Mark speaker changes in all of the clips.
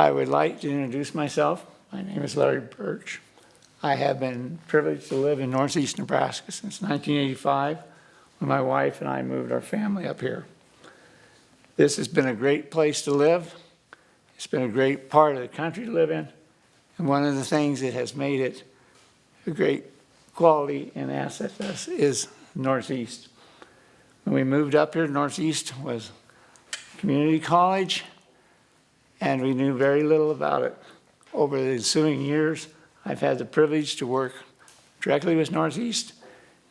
Speaker 1: I would like to introduce myself. My name is Larry Birch. I have been privileged to live in northeast Nebraska since 1985, when my wife and I moved our family up here. This has been a great place to live. It's been a great part of the country to live in. And one of the things that has made it a great quality and asset to us is Northeast. When we moved up here, Northeast was community college, and we knew very little about it. Over the ensuing years, I've had the privilege to work directly with Northeast,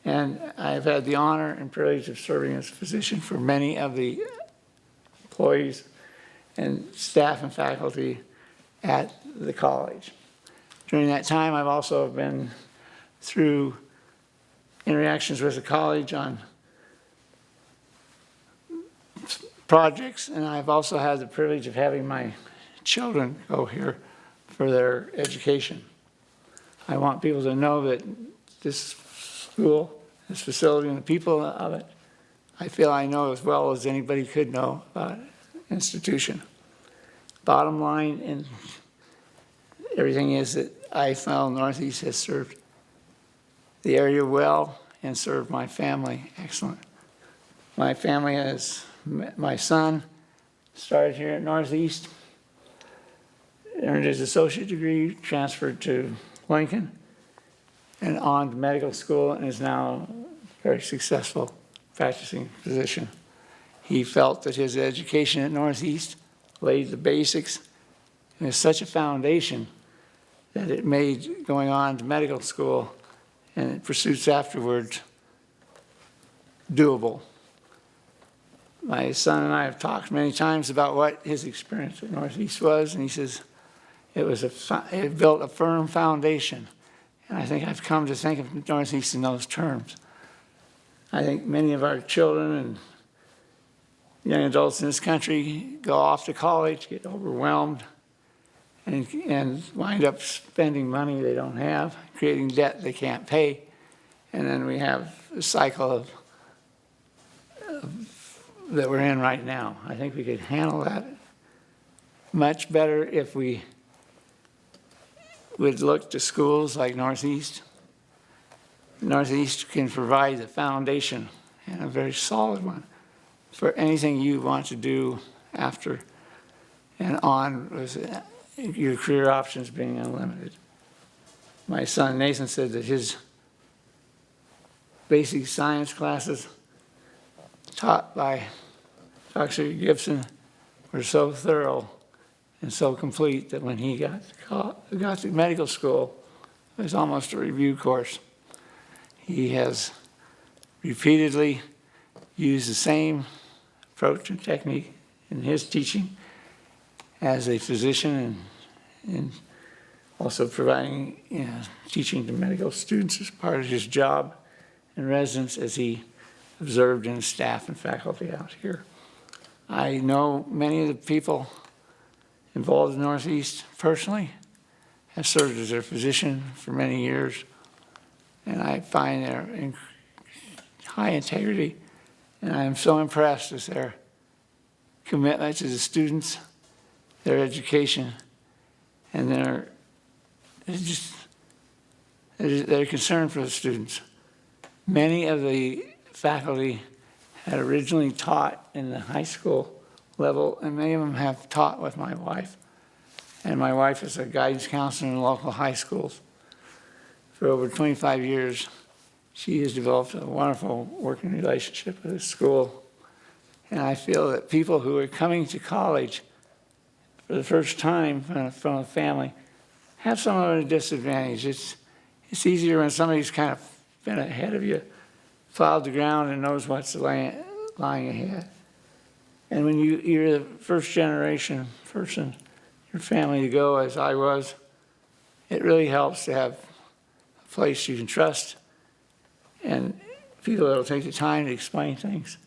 Speaker 1: and I've had the honor and privilege of serving as a physician for many of the employees and staff and faculty at the college. During that time, I've also been through interactions with the college on projects, and I've also had the privilege of having my children go here for their education. I want people to know that this school, this facility, and the people of it, I feel I know as well as anybody could know about an institution. Bottom line in everything is that I found Northeast has served the area well and served my family excellent. My family has, my son started here at Northeast, earned his associate degree, transferred to Lincoln, and on to medical school, and is now a very successful practicing physician. He felt that his education at Northeast laid the basics and is such a foundation that it made going on to medical school and pursuits afterwards doable. My son and I have talked many times about what his experience at Northeast was, and he says it built a firm foundation. And I think I've come to think of Northeast in those terms. I think many of our children and young adults in this country go off to college, get overwhelmed, and wind up spending money they don't have, creating debt they can't pay. And then we have a cycle that we're in right now. I think we could handle that much better if we would look to schools like Northeast. Northeast can provide the foundation, and a very solid one, for anything you want to do after and on with your career options being unlimited. My son Nathan said that his basic science classes taught by Dr. Gibson were so thorough and so complete that when he got to medical school, it was almost a review course. He has repeatedly used the same approach and technique in his teaching as a physician, and also providing teaching to medical students as part of his job and residence as he observed in staff and faculty out here. I know many of the people involved in Northeast personally, have served as their physician for many years, and I find their high integrity, and I am so impressed with their commitment to the students, their education, and their concern for the students. Many of the faculty had originally taught in the high school level, and many of them have taught with my wife. And my wife is a guidance counselor in local high schools. For over 25 years, she has developed a wonderful working relationship with the school. And I feel that people who are coming to college for the first time from a family have somewhat of a disadvantage. It's easier when somebody's kind of been ahead of you, plowed the ground, and knows what's lying ahead. And when you're the first generation person, your family to go, as I was, it really helps to have a place you can trust and people that will take the time to explain things.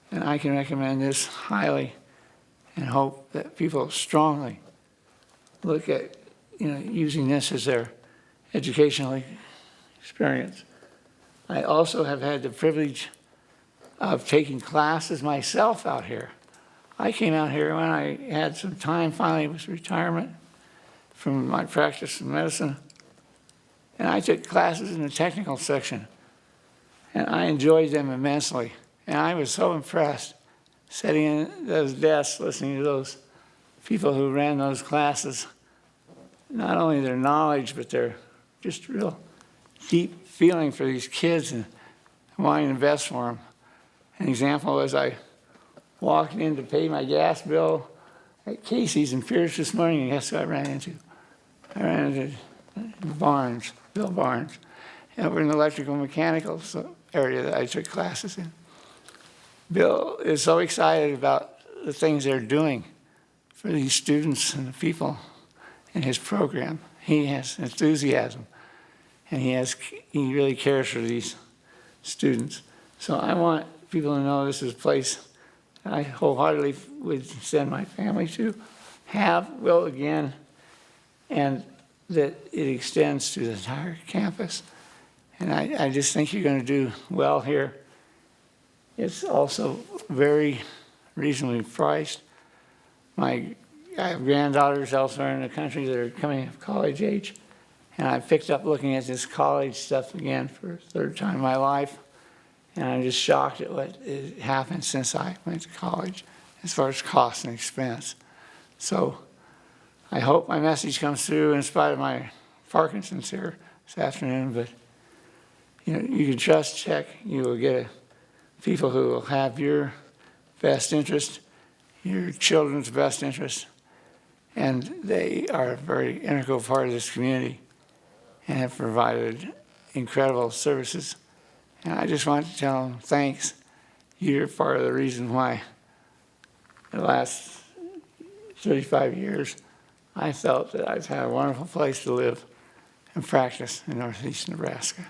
Speaker 1: And I can recommend this highly and hope that people strongly look at using this as their educational experience. I also have had the privilege of taking classes myself out here. I came out here when I had some time finally with retirement from my practice of medicine, and I took classes in the technical section, and I enjoyed them immensely. And I was so impressed sitting in those desks listening to those people who ran those classes, not only their knowledge, but their just real deep feeling for these kids and wanting to invest for them. An example was I walked in to pay my gas bill at Casey's in Birch this morning, and guess who I ran into? I ran into Barnes, Bill Barnes, over in the electrical mechanical area that I took classes in. Bill is so excited about the things they're doing for these students and the people in his program. He has enthusiasm, and he really cares for these students. So I want people to know this is a place I wholeheartedly would send my family to, will again, and that it extends to the entire campus. And I just think you're going to do well here. It's also very reasonably priced. I have granddaughters elsewhere in the country that are coming of college age, and I picked up looking at this college stuff again for a third time in my life. And I'm just shocked at what has happened since I went to college as far as cost and expense. So I hope my message comes through in spite of my Parkinson's here this afternoon. But you know, you can trust Czech. You will get people who will have your best interest, your children's best interest, and they are a very integral part of this community and have provided incredible services. And I just want to tell them thanks. You're part of the reason why the last 35 years I felt that I've had a wonderful place to live and practice in Northeast Nebraska.